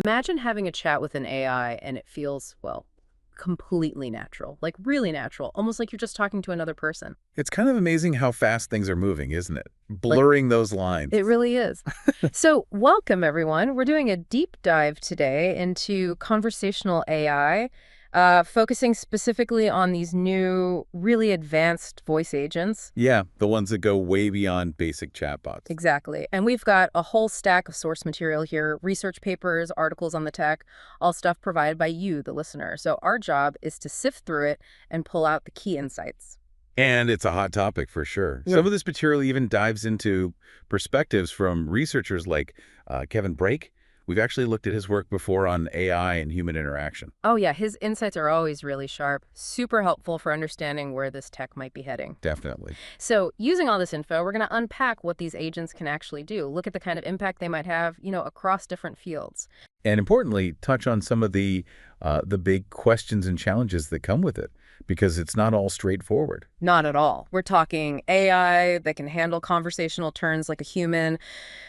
Imagine having a chat with an AI and it feels, well, completely natural, like really natural, almost like you're just talking to another person. It's kind of amazing how fast things are moving, isn't it? Like, Blurring those lines. it really is. So, welcome everyone. We're doing a deep dive today into conversational AI, focusing specifically on these new, really advanced voice agents. Yeah, the ones that go way beyond basic chatbots. Exactly. And we've got a whole stack of source material here, research papers, articles on the tech, all stuff provided by you, the listener. So our job is to sift through it and pull out the key insights. And it's a hot topic for sure. Yeah. Some of this material even dives into perspectives from researchers like Kevin Brake. We've actually looked at his work before on AI and human interaction. Oh yeah, his insights are always really sharp, super helpful for understanding where this tech might be heading. Definitely. So using all this info, we're going to unpack what these agents can actually do, look at the kind of impact they might have, across different fields. And importantly, touch on some of the big questions and challenges that come with it, because it's not all straightforward. Not at all. We're talking AI that can handle conversational turns like a human,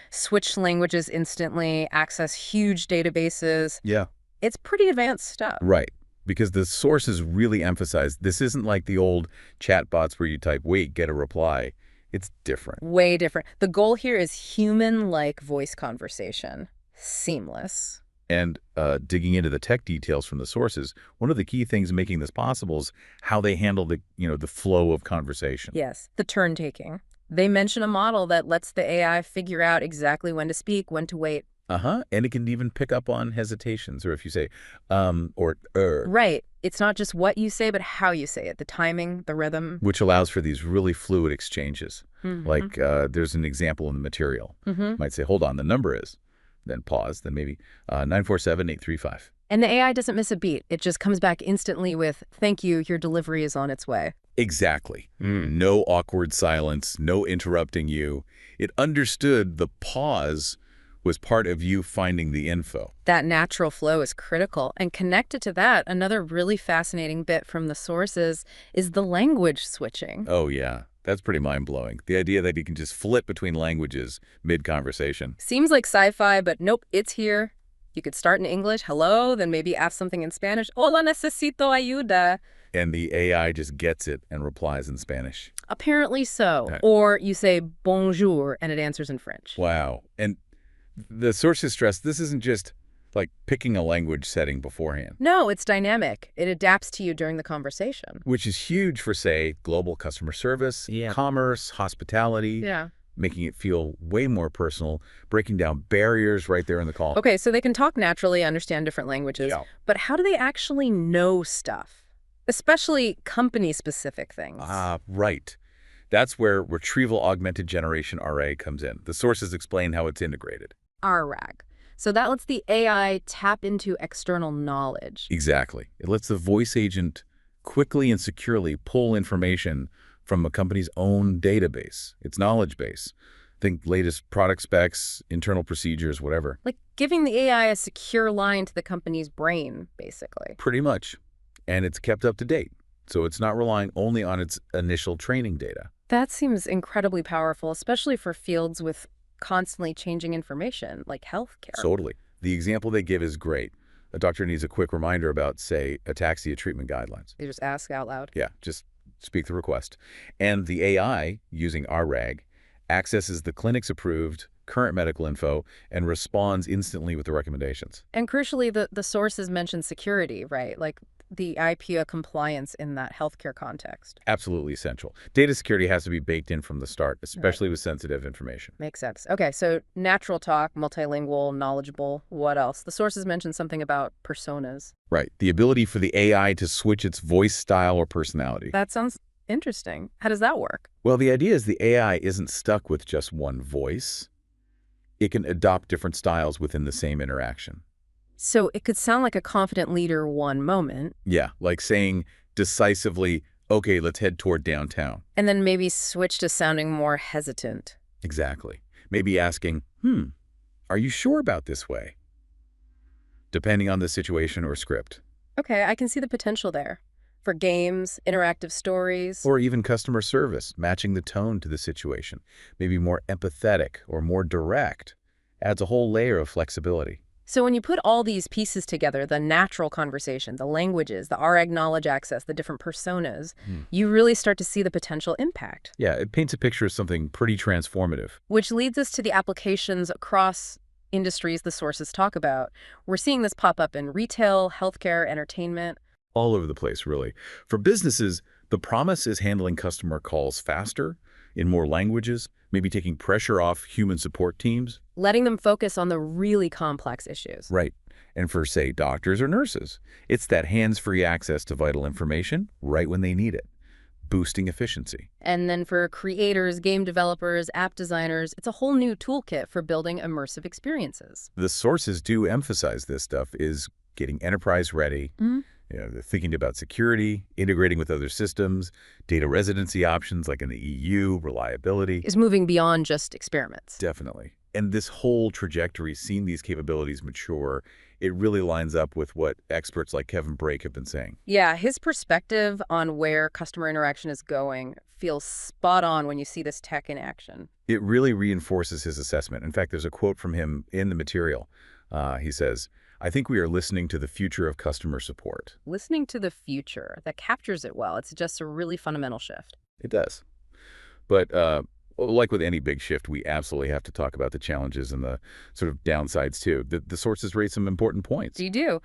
switch languages instantly, access huge databases. Yeah. It's pretty advanced stuff. Right. Because the sources really emphasize this isn't like the old chatbots where you type, wait, get a reply. It's different. Way different. The goal here is human-like voice conversation. Seamless. And digging into the tech details from the sources, one of the key things making this possible is how they handle the flow of conversation. Yes, the turn taking. They mention a model that lets the AI figure out exactly when to speak, when to wait. And it can even pick up on hesitations, or if you say, or, Right. It's not just what you say, but how you say it, the timing, the rhythm. which allows for these really fluid exchanges. Mm-hmm. Like there's an example in the material. You might say, hold on, the number is, then pause, then maybe 947-835. And the AI doesn't miss a beat. It just comes back instantly with, thank you, your delivery is on its way. Exactly. No awkward silence, no interrupting you. It understood the pause was part of you finding the info. That natural flow is critical. And connected to that, another really fascinating bit from the sources is the language switching. Oh, yeah. That's pretty mind-blowing. The idea that you can just flip between languages mid-conversation. Seems like sci-fi, but nope, it's here. You could start in English, hello, then maybe ask something in Spanish, hola, necesito ayuda. And the AI just gets it and replies in Spanish. Apparently so. Okay. Or you say bonjour, and it answers in French. Wow. And the sources stress this isn't just like picking a language setting beforehand. No, it's dynamic. It adapts to you during the conversation. Which is huge for, say, global customer service, commerce, hospitality. Yeah. Making it feel way more personal, breaking down barriers right there in the call. Okay, so they can talk naturally, understand different languages. Yeah. But how do they actually know stuff? Especially company-specific things. Right. That's where retrieval-augmented generation, RA, comes in. The sources explain how it's integrated. RAG. So that lets the AI tap into external knowledge. Exactly. It lets the voice agent quickly and securely pull information from a company's own database, its knowledge base. Think latest product specs, internal procedures, whatever. Like giving the AI a secure line to the company's brain, basically. Pretty much. And it's kept up to date. So it's not relying only on its initial training data. That seems incredibly powerful, especially for fields with constantly changing information, like healthcare. Totally. The example they give is great. A doctor needs a quick reminder about, say, ataxia treatment guidelines. They just ask out loud. Yeah, just speak the request. And the AI, using RAG, accesses the clinic's approved current medical info and responds instantly with the recommendations. And crucially, the sources mention security, right? Like the IPA compliance in that healthcare context. Absolutely essential. Data security has to be baked in from the start, especially with sensitive information. Makes sense. Okay, so natural talk, multilingual, knowledgeable, what else? The sources mention something about personas. Right. The ability for the AI to switch its voice style or personality. That sounds interesting. How does that work? Well, the idea is the AI isn't stuck with just one voice. It can adopt different styles within the same interaction. So it could sound like a confident leader one moment. Yeah, like saying decisively, okay, let's head toward downtown. And then maybe switch to sounding more hesitant. Exactly. Maybe asking, are you sure about this way? Depending on the situation or script. Okay, I can see the potential there. For games, interactive stories. Or even customer service, matching the tone to the situation. Maybe more empathetic or more direct. Adds a whole layer of flexibility. So when you put all these pieces together, the natural conversation, the languages, the RAG knowledge access, the different personas, you really start to see the potential impact. Yeah, it paints a picture of something pretty transformative. Which leads us to the applications across industries the sources talk about. We're seeing this pop up in retail, healthcare, entertainment. All over the place, really. For businesses, the promise is handling customer calls faster, in more languages, maybe taking pressure off human support teams. Letting them focus on the really complex issues. Right. And for, say, doctors or nurses, it's that hands-free access to vital information right when they need it, boosting efficiency. And then for creators, game developers, app designers, it's a whole new toolkit for building immersive experiences. The sources do emphasize this stuff is getting enterprise ready. They're thinking about security, integrating with other systems, data residency options like in the EU, reliability. Is moving beyond just experiments. Definitely. And this whole trajectory, seeing these capabilities mature, it really lines up with what experts like Kevin Brake have been saying. Yeah, his perspective on where customer interaction is going feels spot on when you see this tech in action. It really reinforces his assessment. In fact, there's a quote from him in the material. He says, "I think we are listening to the future of customer support." Listening to the future, that captures it well. It's just a really fundamental shift. It does. But like with any big shift, we absolutely have to talk about the challenges and the sort of downsides, too. The sources raise some important points. You do.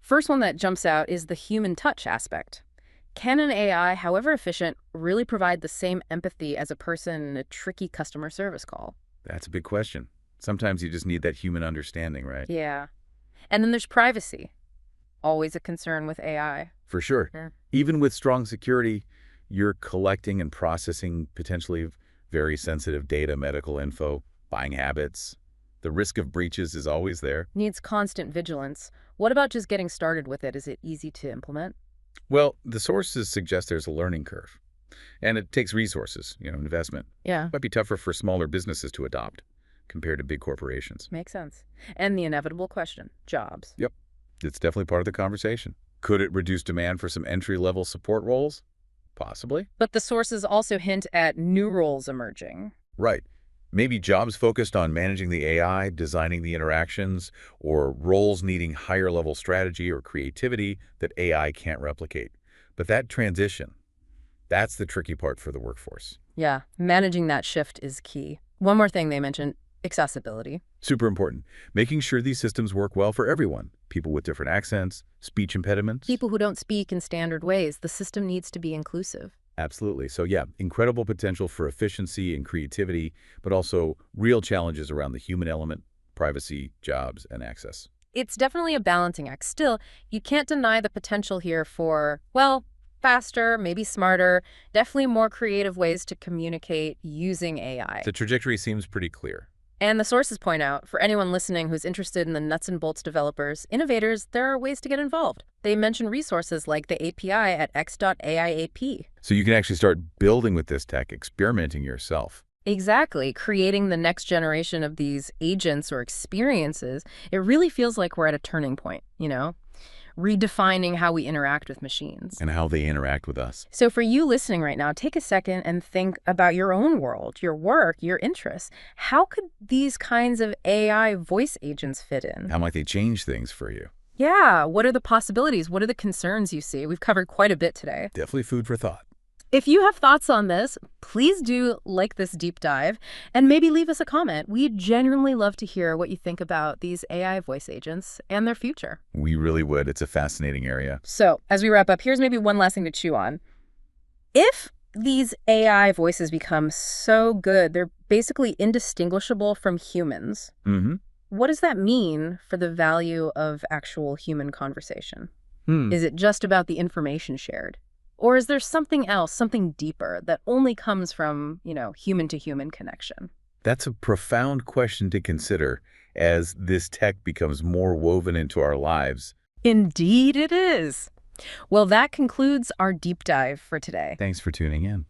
First one that jumps out is the human touch aspect. Can an AI, however efficient, really provide the same empathy as a person in a tricky customer service call? That's a big question. Sometimes you just need that human understanding, right? Yeah. And then there's privacy. Always a concern with AI. For sure. Yeah. Even with strong security, you're collecting and processing potentially very sensitive data, medical info, buying habits. The risk of breaches is always there. Needs constant vigilance. What about just getting started with it? Is it easy to implement? Well, the sources suggest there's a learning curve. And it takes resources, investment. Yeah. Might be tougher for smaller businesses to adopt compared to big corporations. Makes sense. And the inevitable question, jobs. Yep. It's definitely part of the conversation. Could it reduce demand for some entry-level support roles? Possibly. But the sources also hint at new roles emerging. Right. Maybe jobs focused on managing the AI, designing the interactions, or roles needing higher-level strategy or creativity that AI can't replicate. But that transition, that's the tricky part for the workforce. Yeah, managing that shift is key. One more thing they mentioned, accessibility. Super important. Making sure these systems work well for everyone. People with different accents, speech impediments. People who don't speak in standard ways. The system needs to be inclusive. Absolutely. So yeah, incredible potential for efficiency and creativity, but also real challenges around the human element, privacy, jobs, and access. It's definitely a balancing act. Still, you can't deny the potential here for, well, faster, maybe smarter, definitely more creative ways to communicate using AI. The trajectory seems pretty clear. And the sources point out, for anyone listening who's interested in the nuts and bolts developers, innovators, there are ways to get involved. They mention resources like the API at x.aiap. So you can actually start building with this tech, experimenting yourself. Exactly. Creating the next generation of these agents or experiences, it really feels like we're at a turning point, redefining how we interact with machines. And how they interact with us. So for you listening right now, take a second and think about your own world, your work, your interests. How could these kinds of AI voice agents fit in? How might they change things for you? Yeah, what are the possibilities? What are the concerns you see? We've covered quite a bit today. Definitely food for thought. If you have thoughts on this, please do like this deep dive and maybe leave us a comment. We genuinely love to hear what you think about these AI voice agents and their future. We really would. It's a fascinating area. So as we wrap up, here's maybe one last thing to chew on. If these AI voices become so good, they're basically indistinguishable from humans, what does that mean for the value of actual human conversation? Is it just about the information shared? Or is there something else, something deeper that only comes from, human-to-human connection? That's a profound question to consider as this tech becomes more woven into our lives. Indeed it is. Well, that concludes our deep dive for today. Thanks for tuning in.